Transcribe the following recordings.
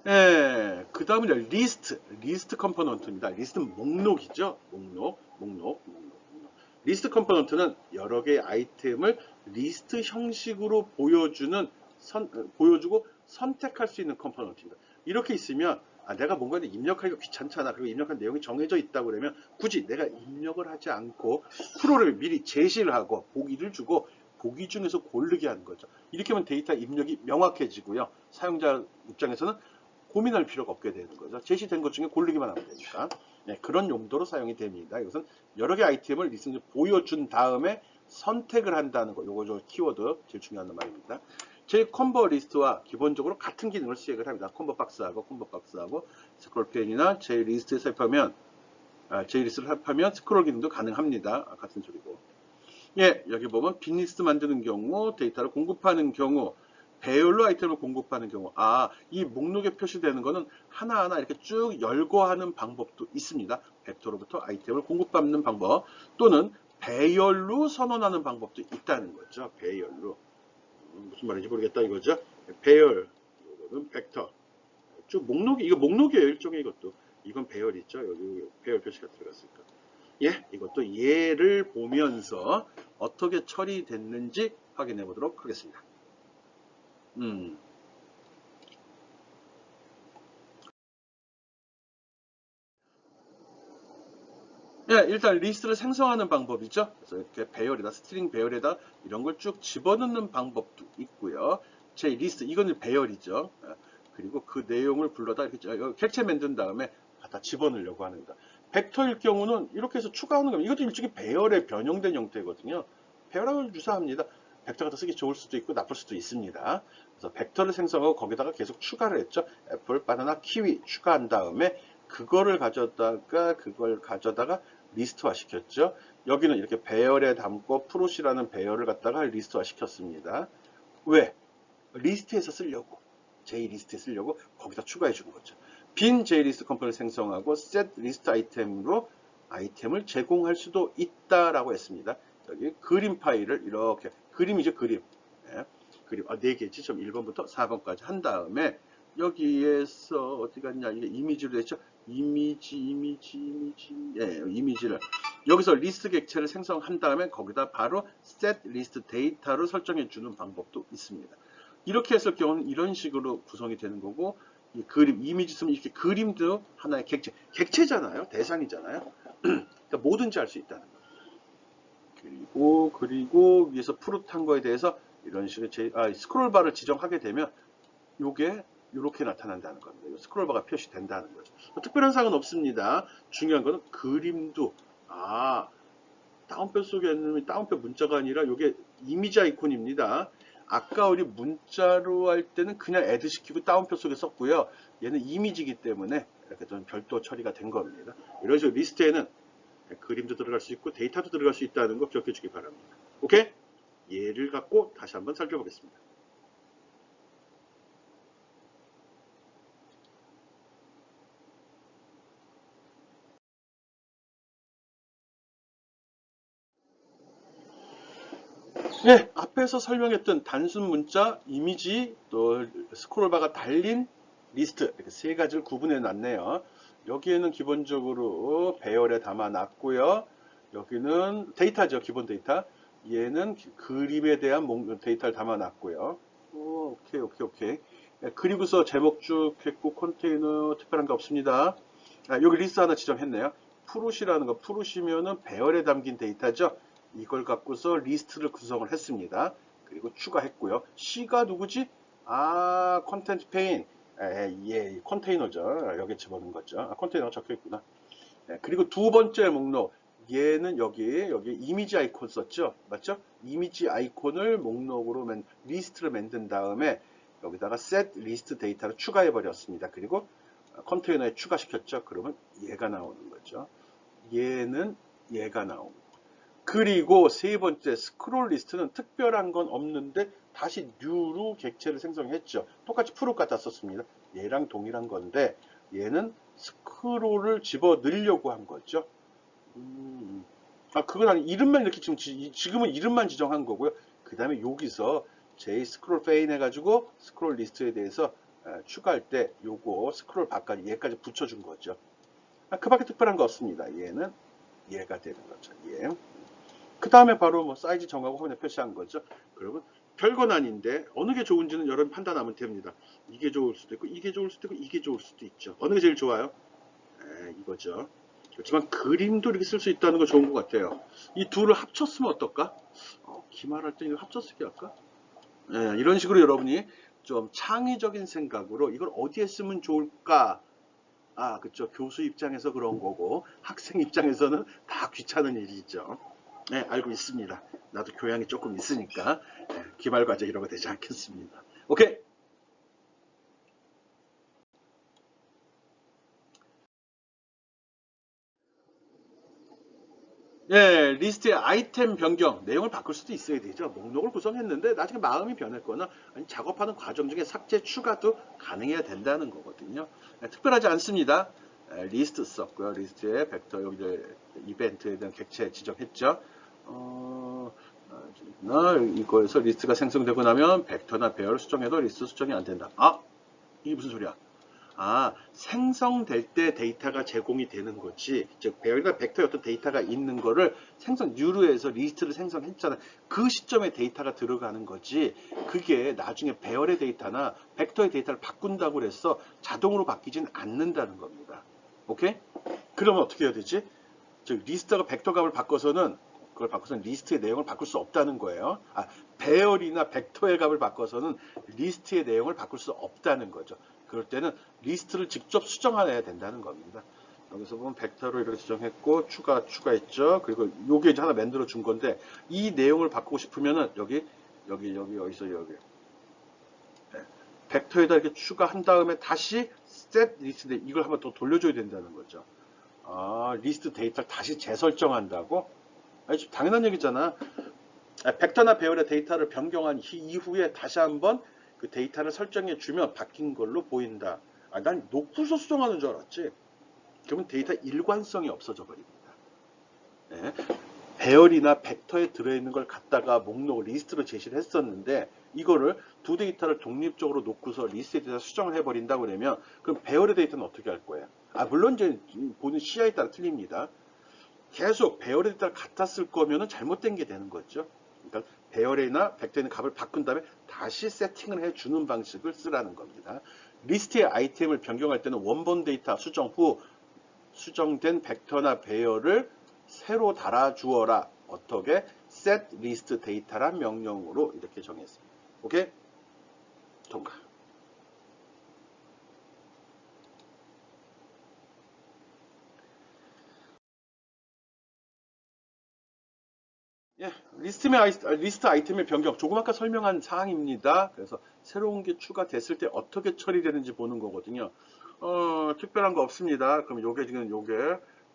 예, 그 다음은 리스트 컴포넌트입니다. 리스트는 목록이죠. 목록. 리스트 컴포넌트는 여러 개의 아이템을 리스트 형식으로 보여주고 선택할 수 있는 컴포넌트입니다. 이렇게 있으면 내가 뭔가를 입력하기가 귀찮잖아. 그리고 입력한 내용이 정해져 있다고 그러면 굳이 내가 입력을 하지 않고 프로그램에 미리 제시를 하고 보기를 주고 보기 중에서 고르게 하는 거죠. 이렇게 하면 데이터 입력이 명확해지고요. 사용자 입장에서는 고민할 필요가 없게 되는 거죠. 제시된 것 중에 고르기만 하면 되니까. 네, 그런 용도로 사용이 됩니다. 이것은 여러 개 아이템을 리스트에 보여준 다음에 선택을 한다는 거. 요거 저 키워드 제일 중요한 말입니다. 제 콤보 리스트와 기본적으로 같은 기능을 수행을 합니다. 콤보 박스하고 스크롤 페인이나 제 리스트에서 합하면 제 리스트를 합하면 스크롤 기능도 가능합니다. 같은 소리고. 예, 여기 보면 빈 리스트 만드는 경우, 데이터를 공급하는 경우, 배열로 아이템을 공급하는 경우, 이 목록에 표시되는 거는 하나하나 이렇게 쭉 열고 하는 방법도 있습니다. 벡터로부터 아이템을 공급받는 방법, 또는 배열로 선언하는 방법도 있다는 거죠. 배열로. 무슨 말인지 모르겠다 이거죠. 배열, 이거는 벡터. 쭉 목록이, 이거 목록이에요. 일종의 이것도. 이건 배열 있죠. 여기 배열 표시가 들어갔으니까. 예, 이것도 예를 보면서 어떻게 처리됐는지 확인해 보도록 하겠습니다. 예, 일단 리스트를 생성하는 방법이죠. 그래서 이렇게 배열에다, 스트링 배열에다 이런 걸 쭉 집어넣는 방법도 있고요. 제 리스트, 이거는 배열이죠. 그리고 그 내용을 불러다 이렇게 객체 만든 다음에 갖다 집어넣으려고 합니다. 벡터일 경우는 이렇게 해서 추가하는 겁니다. 이것도 일종의 배열에 변형된 형태거든요. 배열하고 유사합니다. 벡터가 더 쓰기 좋을 수도 있고 나쁠 수도 있습니다. 그래서 벡터를 생성하고 거기다가 계속 추가를 했죠. 애플, 바나나, 키위 추가한 다음에 그걸 가져다가 리스트화 시켰죠. 여기는 이렇게 배열에 담고 프롯이라는 배열을 갖다가 리스트화 시켰습니다. 왜? 리스트에서 쓰려고. JList에 쓰려고 거기다 추가해 준 거죠. 빈 JList 컴포넌트 생성하고 set list 아이템으로 아이템을 제공할 수도 있다라고 했습니다. 여기 그림 파일을 이렇게 그림이죠, 그림. 네, 그림 4개지. 좀 1번부터 4번까지 한 다음에 여기에서 어디 갔냐? 이게 이미지로 됐죠. 이미지를 여기서 리스트 객체를 생성한 다음에 거기다 바로 set list 데이터로 설정해 주는 방법도 있습니다. 이렇게 했을 경우는 이런 식으로 구성이 되는 거고, 이 그림, 이미지 쓰면 이렇게 그림도 하나의 객체잖아요. 대상이잖아요. 그러니까 뭐든지 할 수 있다는 거. 그리고 위에서 푸릇한 거에 대해서 이런 식으로 스크롤바를 지정하게 되면 요게 이렇게 나타난다는 겁니다. 스크롤바가 표시된다는 거죠. 특별한 사항은 없습니다. 중요한 거는 그림도 다운표 속에 있는 다운표 문자가 아니라 이게 이미지 아이콘입니다. 아까 우리 문자로 할 때는 그냥 애드 시키고 다운표 속에 썼고요. 얘는 이미지이기 때문에 이렇게 좀 별도 처리가 된 겁니다. 이런 식으로 리스트에는 그림도 들어갈 수 있고 데이터도 들어갈 수 있다는 거 기억해 주기 바랍니다. 오케이? 예를 갖고 다시 한번 살펴보겠습니다. 네, 앞에서 설명했던 단순 문자, 이미지, 또 스크롤바가 달린 리스트 이렇게 세 가지를 구분해 놨네요. 여기에는 기본적으로 배열에 담아 놨고요. 여기는 데이터죠, 기본 데이터. 얘는 그림에 대한 데이터를 담아 놨고요. 오케이. 그리고서 제목 쭉 했고 컨테이너 특별한 거 없습니다. 여기 리스트 하나 지정했네요. 푸릇이라는 거, 푸릇이면은 배열에 담긴 데이터죠. 이걸 갖고서 리스트를 구성을 했습니다. 그리고 추가했고요. C가 누구지? 컨텐트 페인. 컨테이너죠. 여기 집어넣은 거죠. 컨테이너가 적혀 있구나. 그리고 두 번째 목록. 얘는 여기 이미지 아이콘 썼죠? 맞죠? 이미지 아이콘을 목록으로 리스트를 만든 다음에 여기다가 set list 데이터를 추가해 버렸습니다. 그리고 컨테이너에 추가시켰죠? 그러면 얘가 나오는 거죠. 얘는 얘가 나오고. 그리고 세 번째 스크롤 리스트는 특별한 건 없는데 다시 new로 객체를 생성했죠. 똑같이 프로 갖다 썼습니다. 얘랑 동일한 건데 얘는 스크롤을 집어 넣으려고 한 거죠. 그건 아니, 이름만 이렇게 지금은 이름만 지정한 거고요. 그 다음에 여기서 j 스크롤 페인 해가지고 스크롤 리스트에 대해서 추가할 때 요거 스크롤 바까지 얘까지 붙여준 거죠. 그 밖에 특별한 거 없습니다. 얘는 얘가 되는 거죠. 얘. 그 다음에 바로 뭐 사이즈 정하고 화면에 표시한 거죠. 그러면 별건 아닌데 어느 게 좋은지는 여러분 판단하면 됩니다. 이게 좋을 수도 있고 이게 좋을 수도 있고 이게 좋을 수도 있죠. 어느 게 제일 좋아요? 이거죠. 그렇지만 그림도 이렇게 쓸 수 있다는 거 좋은 것 같아요. 이 둘을 합쳤으면 어떨까? 기말할 때 이거 합쳐쓰기 할까? 이런 식으로 여러분이 좀 창의적인 생각으로 이걸 어디에 쓰면 좋을까? 그쵸. 교수 입장에서 그런 거고 학생 입장에서는 다 귀찮은 일이죠. 네, 알고 있습니다. 나도 교양이 조금 있으니까 기말 과제 이런 거 되지 않겠습니다. 오케이. 예, 리스트의 아이템 변경, 내용을 바꿀 수도 있어야 되죠. 목록을 구성했는데 나중에 마음이 변했거나 아니, 작업하는 과정 중에 삭제, 추가도 가능해야 된다는 거거든요. 특별하지 않습니다. 리스트 썼고요. 리스트에 벡터 여기 이벤트에 대한 객체 지정했죠. 이거에서 리스트가 생성되고 나면 벡터나 배열을 수정해도 리스트 수정이 안 된다. 이게 무슨 소리야? 생성될 때 데이터가 제공이 되는 거지. 즉, 배열이나 벡터의 어떤 데이터가 있는 거를 뉴로에서 리스트를 생성했잖아. 그 시점에 데이터가 들어가는 거지. 그게 나중에 배열의 데이터나 벡터의 데이터를 바꾼다고 그래서 자동으로 바뀌진 않는다는 겁니다. 오케이? 그러면 어떻게 해야 되지? 즉, 리스트가 벡터 값을 바꿔서는 그걸 바꿔서는 리스트의 내용을 바꿀 수 없다는 거예요. 배열이나 벡터의 값을 바꿔서는 리스트의 내용을 바꿀 수 없다는 거죠. 그럴 때는 리스트를 직접 수정해야 된다는 겁니다. 여기서 보면 벡터로 이렇게 수정했고 추가했죠. 그리고 요게 이제 하나 만들어 준 건데 이 내용을 바꾸고 싶으면은 여기 어디서 여기 벡터에다 이렇게 추가한 다음에 다시 set 리스트 이걸 한번 더 돌려줘야 된다는 거죠. 리스트 데이터를 다시 재설정한다고? 당연한 얘기잖아. 벡터나 배열의 데이터를 변경한 이후에 다시 한번 그 데이터를 설정해 주면 바뀐 걸로 보인다. 난 놓고서 수정하는 줄 알았지. 그러면 데이터 일관성이 없어져 버립니다. 네. 배열이나 벡터에 들어있는 걸 갖다가 목록 리스트로 제시를 했었는데 이거를 두 데이터를 독립적으로 놓고서 리스트 데이터 수정을 해버린다고 그러면 그럼 배열의 데이터는 어떻게 할 거예요? 물론 이제 보는 시야에 따라 틀립니다. 계속 배열의 데이터를 갖다 쓸 거면은 잘못된 게 되는 거죠. 그러니까 배열이나 벡터에 있는 값을 바꾼 다음에 다시 세팅을 해주는 방식을 쓰라는 겁니다. 리스트의 아이템을 변경할 때는 원본 데이터 수정 후 수정된 벡터나 배열을 새로 달아주어라. 어떻게? set list 데이터란 명령으로 이렇게 정했습니다. 오케이? 통과. 리스트 아이템의 변경. 조금 아까 설명한 사항입니다. 그래서 새로운 게 추가됐을 때 어떻게 처리되는지 보는 거거든요. 특별한 거 없습니다. 그럼 요게 지금 요게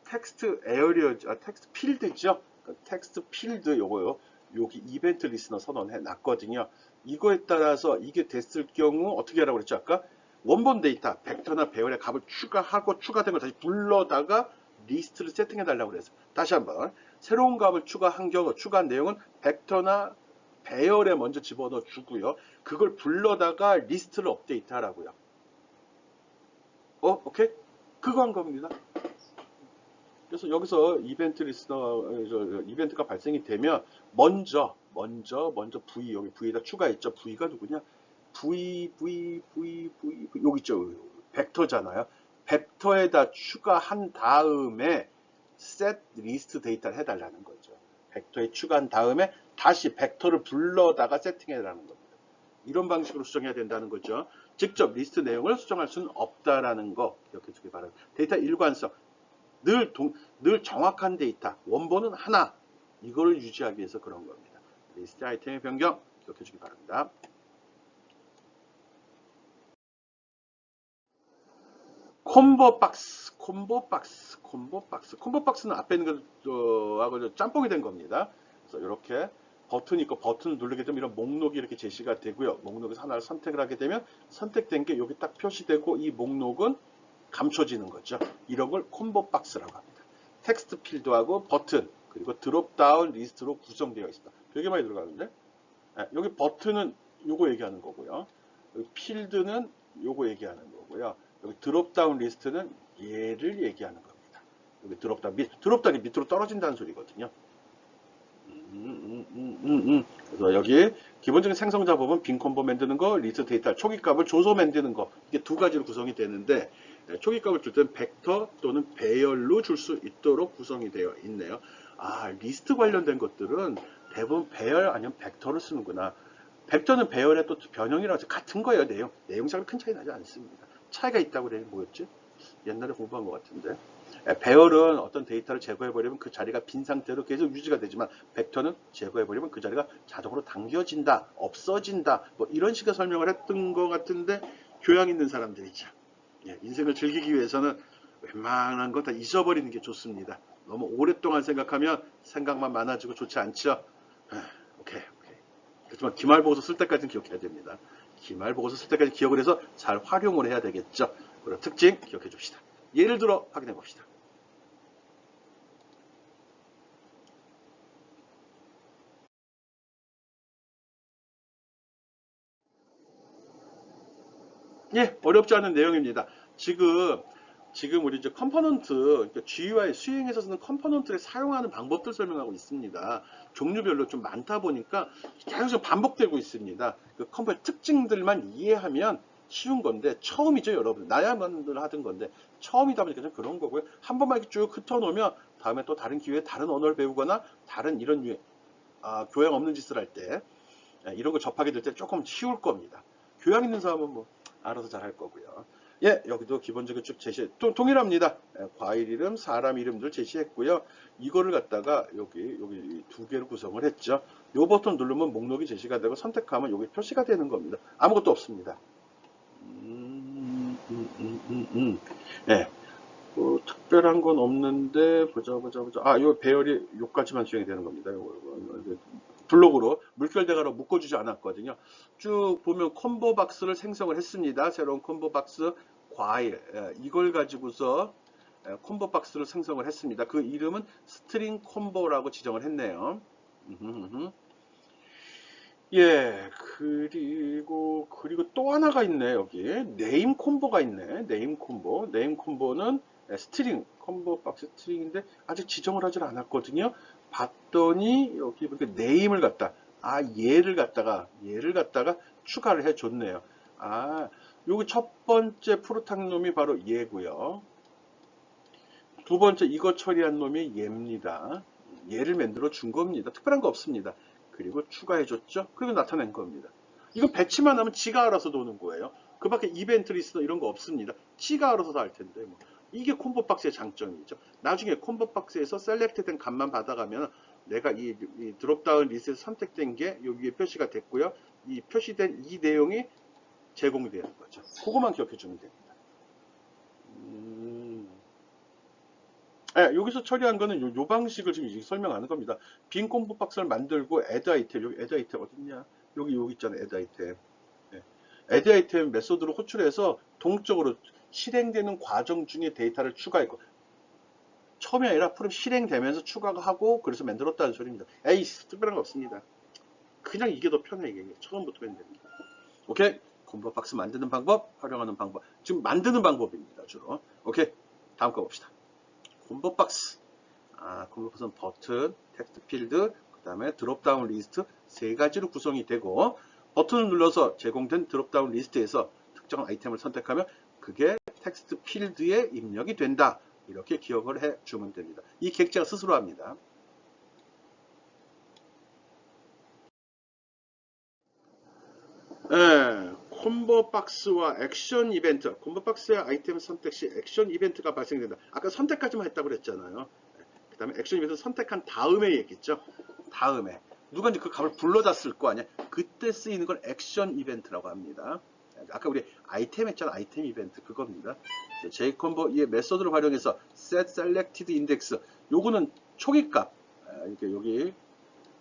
텍스트 에어리어, 텍스트 필드죠. 텍스트 필드 요거요. 여기 이벤트 리스너 선언해 놨거든요. 이거에 따라서 이게 됐을 경우 어떻게 하라고 그랬죠? 아까 원본 데이터, 벡터나 배열의 값을 추가하고 추가된 걸 다시 불러다가 리스트를 세팅해 달라고 그랬어요. 다시 한번 새로운 값을 추가한 경우 추가한 내용은 벡터나 배열에 먼저 집어넣어 주고요. 그걸 불러다가 리스트를 업데이트 하라고요. 오케이? 그거 한 겁니다. 그래서 여기서 이벤트 리스너 이벤트가 발생이 되면 먼저 V 여기 V에다 추가했죠. V가 누구냐? V 여기 있죠. 벡터잖아요. 벡터에다 추가한 다음에 set list 데이터를 해달라는 거죠. 벡터에 추가한 다음에 다시 벡터를 불러다가 세팅해달라는 겁니다. 이런 방식으로 수정해야 된다는 거죠. 직접 리스트 내용을 수정할 수는 없다라는 거 기억해 주기 바랍니다. 데이터 일관성. 늘 정확한 데이터, 원본은 하나. 이거를 유지하기 위해서 그런 겁니다. 리스트 아이템의 변경 기억해 주기 바랍니다. 콤보 박스는 앞에 있는 거하고 짬뽕이 된 겁니다. 그래서 이렇게 버튼이 있고 버튼을 누르게 되면 이런 목록이 이렇게 제시가 되고요. 목록에서 하나를 선택을 하게 되면 선택된 게 여기 딱 표시되고 이 목록은 감춰지는 거죠. 이런 걸 콤보 박스라고 합니다. 텍스트 필드하고 버튼 그리고 드롭다운 리스트로 구성되어 있습니다. 되게 많이 들어가는데 여기 버튼은 요거 얘기하는 거고요. 여기 필드는 요거 얘기하는 거고요. 여기 드롭다운 리스트는 얘를 얘기하는 겁니다. 여기 드롭다운이 밑으로 떨어진다는 소리거든요. 그래서 여기 기본적인 생성 작업은 빈 콤보 만드는 거, 리스트 데이터 초기 값을 줘서 만드는 거, 이게 두 가지로 구성이 되는데, 초기 값을 줄 때는 벡터 또는 배열로 줄 수 있도록 구성이 되어 있네요. 아, 리스트 관련된 것들은 대부분 배열 아니면 벡터를 쓰는구나. 벡터는 배열의 또 변형이라고 해서 같은 거예요. 내용상은 큰 차이 나지 않습니다. 차이가 있다고 그래요. 뭐였지? 옛날에 공부한 것 같은데. 배열은 어떤 데이터를 제거해버리면 그 자리가 빈 상태로 계속 유지가 되지만, 벡터는 제거해버리면 그 자리가 자동으로 당겨진다, 없어진다, 뭐 이런 식의 설명을 했던 것 같은데, 교양 있는 사람들이죠. 인생을 즐기기 위해서는 웬만한 거 다 잊어버리는 게 좋습니다. 너무 오랫동안 생각하면 생각만 많아지고 좋지 않죠? 오케이. 그렇지만 기말보고서 쓸 때까지는 기억해야 됩니다. 기말보고서 쓸 때까지 기억을 해서 잘 활용을 해야 되겠죠. 그런 특징 기억해 줍시다. 예를 들어 확인해 봅시다. 예, 어렵지 않은 내용입니다. 지금 우리 이제 컴포넌트, 그러니까 GUI 수행에서 쓰는 컴포넌트를 사용하는 방법들 설명하고 있습니다. 종류별로 좀 많다 보니까 계속 반복되고 있습니다. 그 컴포넌트 특징들만 이해하면 쉬운 건데, 처음이죠, 여러분. 나야만들 하던 건데, 처음이다 보니까 좀 그런 거고요. 한 번만 이렇게 쭉 흩어놓으면 다음에 또 다른 기회에 다른 언어를 배우거나 다른 이런 교양 없는 짓을 할 때, 이런 거 접하게 될 때 조금 쉬울 겁니다. 교양 있는 사람은 뭐 알아서 잘 할 거고요. 예, 여기도 기본적으로 쭉 동일합니다. 과일 이름, 사람 이름들 제시했고요. 이거를 갖다가 여기 두 개를 구성을 했죠. 요 버튼 누르면 목록이 제시가 되고 선택하면 여기 표시가 되는 겁니다. 아무것도 없습니다. 예, 뭐 특별한 건 없는데 보자. 아, 요 배열이 요까지만 수행이 되는 겁니다. 요거 블록으로 물결대가로 묶어주지 않았거든요. 쭉 보면 콤보 박스를 생성을 했습니다. 새로운 콤보 박스 과일, 이걸 가지고서 콤보 박스를 생성을 했습니다. 그 이름은 스트링 콤보라고 지정을 했네요. 예, 그리고 또 하나가 있네. 여기 네임 콤보가 있네. 네임 콤보는 스트링 콤보 박스 스트링인데 아직 지정을 하질 않았거든요. 봤더니 여기 보니까 네임을 갖다 얘를 갖다가 추가를 해 줬네요. 여기 첫 번째 푸르탁 놈이 바로 얘고요. 두 번째 이거 처리한 놈이 얘입니다. 얘를 만들어 준 겁니다. 특별한 거 없습니다. 그리고 추가해 줬죠. 그리고 나타낸 겁니다. 이거 배치만 하면 지가 알아서 도는 거예요. 그 밖에 이벤트 리스트 이런 거 없습니다. 지가 알아서 다 할 텐데 뭐. 이게 콤보 박스의 장점이죠. 나중에 콤보 박스에서 셀렉트된 값만 받아가면 내가 이 드롭다운 리스트에서 선택된 게 여기에 표시가 됐고요. 이 표시된 이 내용이 제공이 되는 거죠. 그거만 기억해 주면 됩니다. 여기서 처리한 거는 요 방식을 지금 설명하는 겁니다. 빈 콤보 박스를 만들고 add 아이템, 여기 add 아이템 어딨냐? 여기 있잖아요. add 아이템. add 아이템 메소드로 호출해서 동적으로 실행되는 과정 중에 데이터를 추가했고, 처음이 아니라 프로그램 실행되면서 추가가 하고 그래서 만들었다는 소리입니다. 특별한 거 없습니다. 그냥 이게 더 편해. 이게 처음부터 하면 됩니다. 오케이? 콤보 박스 만드는 방법, 활용하는 방법. 지금 만드는 방법입니다. 주로. 오케이? 다음 거 봅시다. 콤보 박스. 콤보 박스는 버튼, 텍스트 필드, 그 다음에 드롭다운 리스트 세 가지로 구성이 되고, 버튼을 눌러서 제공된 드롭다운 리스트에서 특정 아이템을 선택하면 그게 텍스트 필드에 입력이 된다. 이렇게 기억을 해 주면 됩니다. 이 객체가 스스로 합니다. 콤보 박스와 액션 이벤트. 콤보 박스의 아이템 선택 시 액션 이벤트가 발생된다. 아까 선택까지만 했다고 그랬잖아요. 그 다음에 액션 이벤트 선택한 다음에 얘기했죠. 다음에 누가 이제 그 값을 불러다 쓸 거 아니야. 그때 쓰이는 걸 액션 이벤트라고 합니다. 아까 우리 아이템 했잖아. 아이템 이벤트 그겁니다. j콤보 이 메소드를 활용해서 set selected index 요거는 초기 값. 이렇게 여기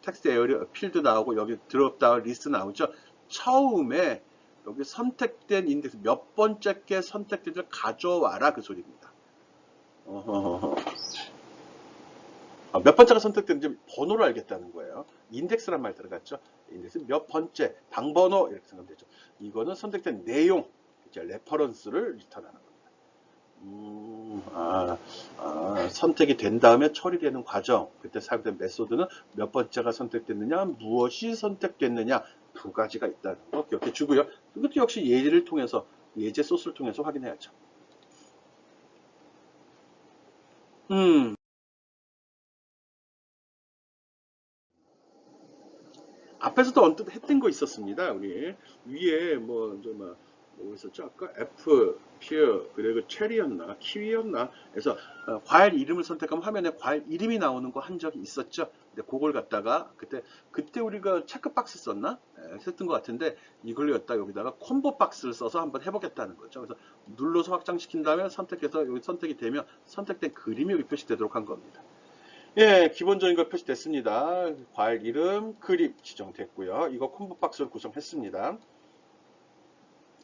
텍스트 에어리어 필드 나오고 여기 드롭다운 리스트 나오죠. 처음에 여기 선택된 인덱스 몇 번째 게 선택된지를 가져와라 그 소리입니다. 몇 번째가 선택된지 번호를 알겠다는 거예요. 인덱스란 말 들어갔죠. 인덱스 몇 번째, 방번호 이렇게 생각되죠. 이거는 선택된 내용, 이제 레퍼런스를 리턴하는 겁니다. 선택이 된 다음에 처리되는 과정, 그때 사용된 메소드는 몇 번째가 선택됐느냐, 무엇이 선택됐느냐, 두 가지가 있다는 거 기억해 주고요. 이것도 역시 예제를 통해서, 예제 소스를 통해서 확인해야죠. 앞에서도 언뜻 했던 거 있었습니다. 우리 위에 뭐 있었죠? 아까 애플, 피어, 그리고 체리였나, 키위였나. 그래서 과일 이름을 선택하면 화면에 과일 이름이 나오는 거 한 적이 있었죠. 근데 그걸 갖다가 그때 우리가 체크박스 썼나? 했던 것 같은데 이걸로 였다 여기다가 콤보 박스를 써서 한번 해보겠다는 거죠. 그래서 눌러서 확장시킨 다음에 선택해서 여기 선택이 되면 선택된 그림이 여기 표시되도록 한 겁니다. 예, 기본적인 거 표시됐습니다. 과일 이름, 그림 지정됐고요. 이거 콤보 박스를 구성했습니다.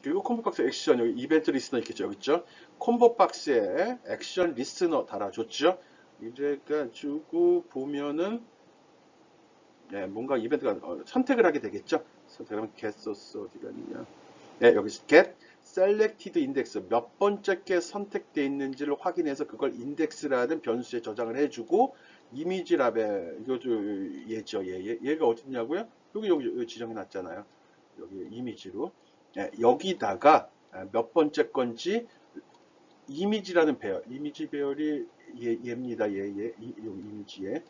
그리고 콤보 박스 액션, 여기 이벤트 리스너 있겠죠? 여기 있죠? 콤보 박스에 액션 리스너 달아줬죠? 이제 가지고 보면은, 예, 뭔가 이벤트가, 선택을 하게 되겠죠? 선택하면 get source 어디가 있냐? 네, 여기서 get selected index 몇 번째 게 선택되어 있는지를 확인해서 그걸 인덱스라는 변수에 저장을 해주고 이미지 라벨 이거 얘죠. 얘가 어딨냐고요? 여기 지정해 놨잖아요. 여기 이미지로 여기다가 몇 번째 건지 이미지라는 배열, 이미지 배열이 얘입니다. 여기 이미지에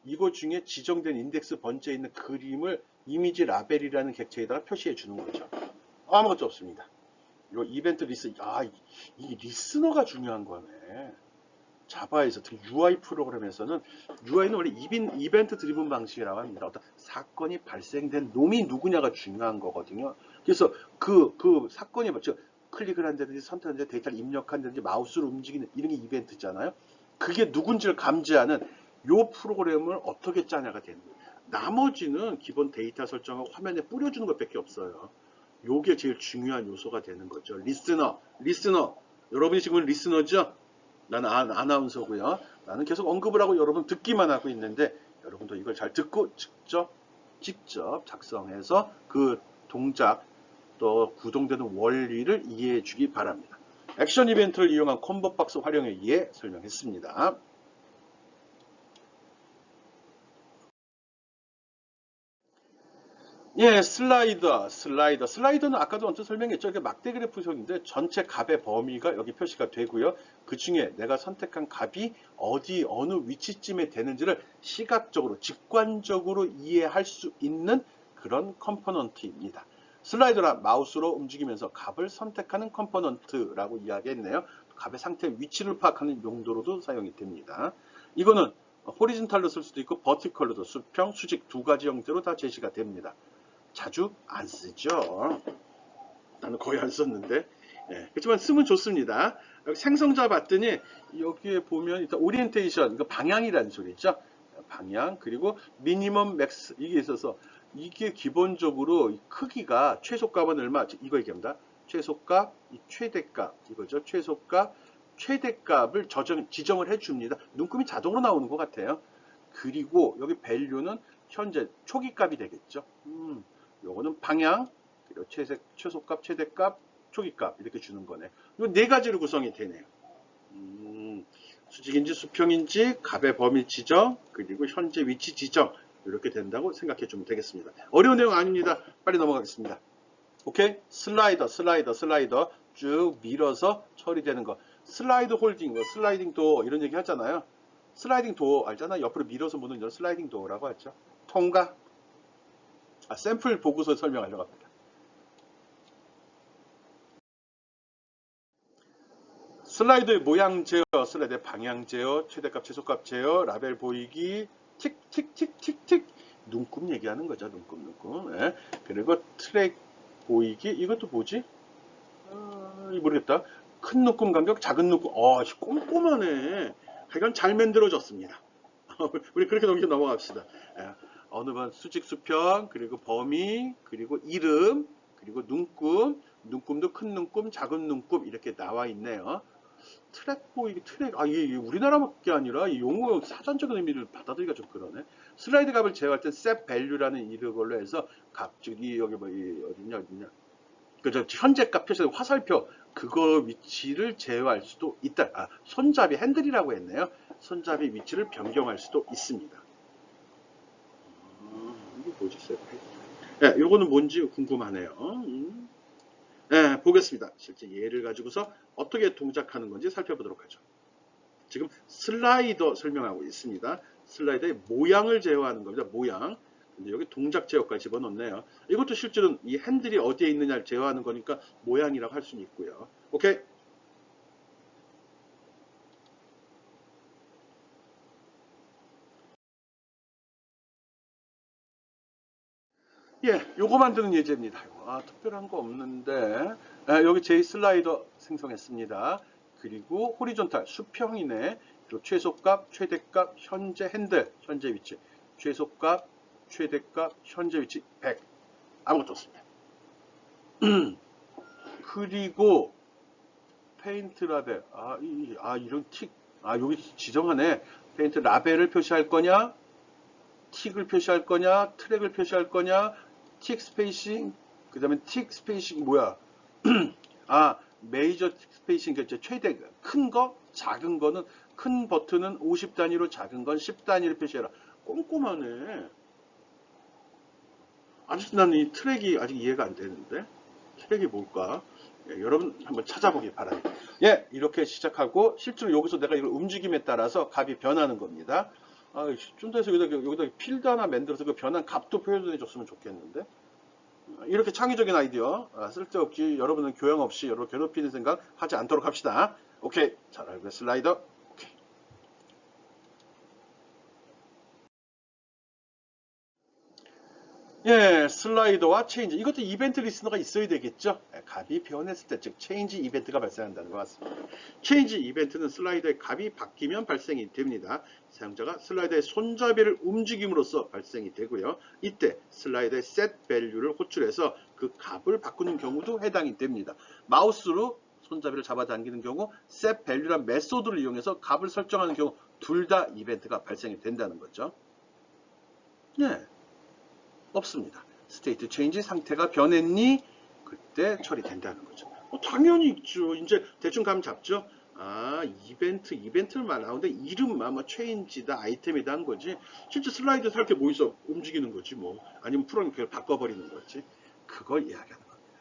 이거 중에 지정된 인덱스 번째에 있는 그림을 이미지 라벨이라는 객체에다가 표시해 주는 거죠. 아무것도 없습니다. 이 이벤트 리스, 이 리스너가 중요한 거네. 자바에서, 특히 UI 프로그램에서는, UI는 원래 이벤트 드리븐 방식이라고 합니다. 어떤 사건이 발생된 놈이 누구냐가 중요한 거거든요. 그래서 그 사건이 즉 클릭을 한다든지 선택한다든지 데이터를 입력한다든지 마우스로 움직이는 이런 게 이벤트잖아요. 그게 누군지를 감지하는 요 프로그램을 어떻게 짜냐가 되는 거예요. 나머지는 기본 데이터 설정하고 화면에 뿌려주는 것밖에 없어요. 요게 제일 중요한 요소가 되는 거죠. 리스너. 여러분이 지금 리스너죠? 나는 아나운서고요. 나는 계속 언급을 하고 여러분 듣기만 하고 있는데 여러분도 이걸 잘 듣고 직접 작성해서 그 동작 또 구동되는 원리를 이해해 주기 바랍니다. 액션 이벤트를 이용한 콤보 박스 활용에 의해 설명했습니다. 예, 슬라이더는 아까도 언뜻 설명했죠. 이게 막대 그래프형인데 전체 값의 범위가 여기 표시가 되고요. 그 중에 내가 선택한 값이 어느 위치쯤에 되는지를 시각적으로, 직관적으로 이해할 수 있는 그런 컴포넌트입니다. 슬라이더란 마우스로 움직이면서 값을 선택하는 컴포넌트라고 이야기했네요. 값의 상태 위치를 파악하는 용도로도 사용이 됩니다. 이거는 호리즌탈로 쓸 수도 있고 버티컬로도 수평, 수직 두 가지 형태로 다 제시가 됩니다. 자주 안 쓰죠. 나는 거의 안 썼는데. 예, 그렇지만 쓰면 좋습니다. 여기 생성자 봤더니 여기에 보면 일단 오리엔테이션, 이거 방향이라는 소리죠. 방향, 그리고 미니멈 맥스 이게 있어서 이게 기본적으로 크기가 최소값은 얼마? 이거 얘기합니다. 최소값, 최대값 이거죠. 최소값, 최대값을 지정을 해줍니다. 눈금이 자동으로 나오는 것 같아요. 그리고 여기 밸류는 현재 초기값이 되겠죠. 요거는 방향, 그리고 최소값, 최대값, 초기값 이렇게 주는 거네. 요 네 가지로 구성이 되네요. 수직인지 수평인지 값의 범위 지정, 그리고 현재 위치 지정 이렇게 된다고 생각해 주면 되겠습니다. 어려운 내용 아닙니다. 빨리 넘어가겠습니다. 오케이? 슬라이더 쭉 밀어서 처리되는 거. 슬라이드 홀딩, 슬라이딩 도어 이런 얘기 하잖아요. 슬라이딩 도어 알잖아. 옆으로 밀어서 무는 걸 슬라이딩 도어라고 하죠. 통과. 샘플 보고서 설명하려고 합니다. 슬라이드의 모양 제어, 슬라이드의 방향 제어, 최대값, 최소값 제어, 라벨 보이기, 틱틱틱틱틱 눈금 얘기하는 거죠. 눈금. 예. 그리고 트랙 보이기, 이것도 뭐지? 모르겠다. 큰 눈금 간격, 작은 눈금. 꼼꼼하네. 하여간 잘 만들어졌습니다. 우리 그렇게 넘어갑시다. 예. 어느 번 수직 수평, 그리고 범위, 그리고 이름, 그리고 눈금도 큰 눈금, 작은 눈금 이렇게 나와 있네요. 트랙 보이기, 이게 우리나라밖에 아니라 이 용어 사전적인 의미를 받아들이기가 좀 그러네. 슬라이드 값을 제어할 때 set value라는 이걸로 해서 값, 즉 여기 어디냐 그죠? 현재 값 표시된 화살표 그거 위치를 제어할 수도 있다. 손잡이 핸들이라고 했네요. 손잡이 위치를 변경할 수도 있습니다. 이게 뭐지? 네, 요거는 뭔지 궁금하네요. 네, 보겠습니다. 실제 예를 가지고서 어떻게 동작하는 건지 살펴보도록 하죠. 지금 슬라이더 설명하고 있습니다. 슬라이더의 모양을 제어하는 겁니다. 모양. 근데 여기 동작 제어까지 집어넣네요. 이것도 실제로는 이 핸들이 어디에 있느냐를 제어하는 거니까 모양이라고 할 수는 있고요. 오케이. 예, 요거 만드는 예제입니다. 특별한 거 없는데 여기 J 슬라이더 생성했습니다. 그리고 호리존탈 수평이네. 그리고 최소값, 최대값, 현재 핸들, 현재 위치. 최소값, 최대값, 현재 위치 100. 아무것도 없습니다. 그리고 페인트 라벨. 이런 틱. 여기 지정하네. 페인트 라벨을 표시할 거냐? 틱을 표시할 거냐? 트랙을 표시할 거냐? 틱 스페이싱. 그 다음에 틱 스페이싱 뭐야? 메이저 틱 스페이싱 최대 큰 거, 작은 거는 큰 버튼은 50단위로 작은 건 10단위로 표시해라. 꼼꼼하네. 아직도 나는 이 트랙이 아직 이해가 안 되는데. 트랙이 뭘까? 예, 여러분 한번 찾아보기 바랍니다. 예, 이렇게 시작하고 실제로 여기서 내가 이걸 움직임에 따라서 값이 변하는 겁니다. 좀 더 해서 여기다 필드 하나 만들어서 그 변한 값도 표현해 줬으면 좋겠는데. 이렇게 창의적인 아이디어 쓸데없이 여러분은 교양 없이 여러분 괴롭히는 생각 하지 않도록 합시다. 오케이. 잘 알고 슬라이더. 오케이. 예, 슬라이더와 체인지. 이것도 이벤트 리스너가 있어야 되겠죠? 값이 변했을 때, 즉 체인지 이벤트가 발생한다는 것 같습니다. 체인지 이벤트는 슬라이더의 값이 바뀌면 발생이 됩니다. 사용자가 슬라이더의 손잡이를 움직임으로써 발생이 되고요. 이때 슬라이더의 set value를 호출해서 그 값을 바꾸는 경우도 해당이 됩니다. 마우스로 손잡이를 잡아당기는 경우 set value란 메소드를 이용해서 값을 설정하는 경우 둘 다 이벤트가 발생이 된다는 거죠. 네. 없습니다. 스테이트 체인지 상태가 변했니? 그때 처리된다는 거죠. 당연히 있죠. 이제 대충 감 잡죠. 이벤트만 나오는데 이름만 뭐 체인지다 아이템이다 한 거지. 실제 슬라이드 이렇게 모여서 움직이는 거지 뭐. 아니면 프로그램 그걸 바꿔버리는 거지. 그걸 이야기하는 겁니다.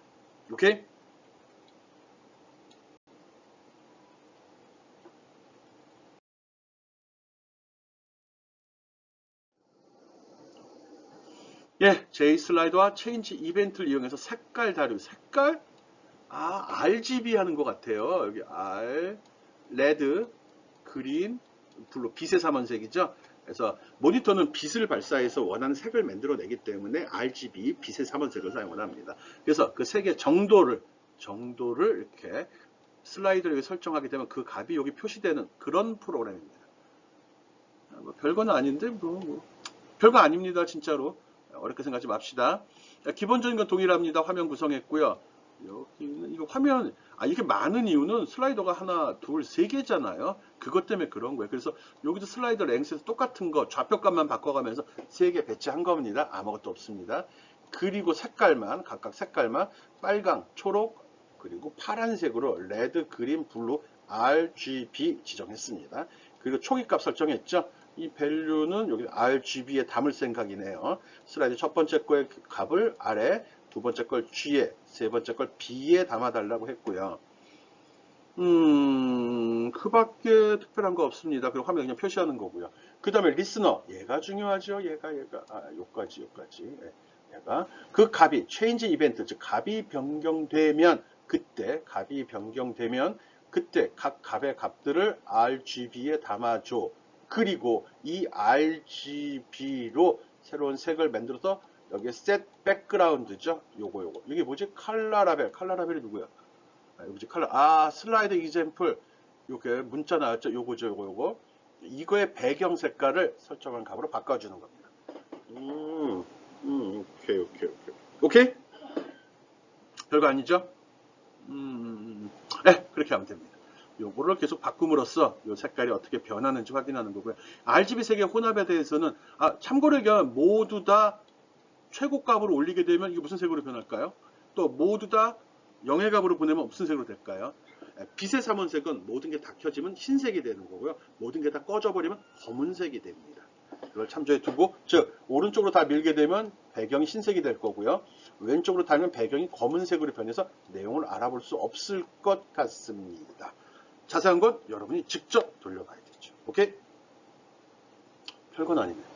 오케이? 예, J 슬라이더와 체인지 이벤트를 이용해서 색깔 다류. 색깔? RGB 하는 것 같아요. 여기 R, 레드, 그린, 블루, 빛의 삼원색이죠. 그래서 모니터는 빛을 발사해서 원하는 색을 만들어내기 때문에 RGB, 빛의 삼원색을 사용을 합니다. 그래서 그 색의 정도를 이렇게 슬라이드를 설정하게 되면 그 값이 여기 표시되는 그런 프로그램입니다. 별건 아닌데 별거 아닙니다. 진짜로. 어렵게 생각하지 맙시다. 기본적인 건 동일합니다. 화면 구성했고요. 여기는 이거 화면 이렇게 많은 이유는 슬라이더가 하나, 둘, 세 개잖아요. 그것 때문에 그런 거예요. 그래서 여기도 슬라이더 랭스에서 똑같은 거 좌표값만 바꿔가면서 세 개 배치한 겁니다. 아무것도 없습니다. 그리고 색깔만 각각 색깔만 빨강, 초록, 그리고 파란색으로 레드, 그린, 블루, RGB 지정했습니다. 그리고 초기값 설정했죠. 이 밸류는 여기 RGB에 담을 생각이네요. 슬라이드 첫 번째 거의 값을 아래, 두 번째 걸 G에, 세 번째 걸 B에 담아달라고 했고요. 그 밖에 특별한 거 없습니다. 그리고 화면 그냥 표시하는 거고요. 그 다음에 리스너. 얘가 중요하죠. 요까지. 얘가. 그 값이, 체인지 이벤트, 즉, 값이 변경되면, 그때 각 값의 값들을 RGB에 담아줘. 그리고 이 RGB로 새로운 색을 만들어서 여기 set background죠. 요거. 이게 뭐지? 컬러 라벨이 누구야? 여기지 컬러. 슬라이드 example. 요게 문자 나왔죠? 요거. 이거의 배경 색깔을 설정한 값으로 바꿔주는 겁니다. 오케이? 별거 아니죠? 그렇게 하면 됩니다. 요거를 계속 바꿈으로써 요 색깔이 어떻게 변하는지 확인하는 거고요. RGB 색의 혼합에 대해서는 참고로 모두 다 최고값으로 올리게 되면 이게 무슨 색으로 변할까요? 또 모두 다 영의 값으로 보내면 무슨 색으로 될까요? 빛의 삼원색은 모든 게 다 켜지면 흰색이 되는 거고요. 모든 게 다 꺼져버리면 검은색이 됩니다. 이걸 참조해 두고, 즉 오른쪽으로 다 밀게 되면 배경이 흰색이 될 거고요. 왼쪽으로 달면 배경이 검은색으로 변해서 내용을 알아볼 수 없을 것 같습니다. 자세한 건 여러분이 직접 돌려봐야 되죠. 오케이? 별건 아닙니다.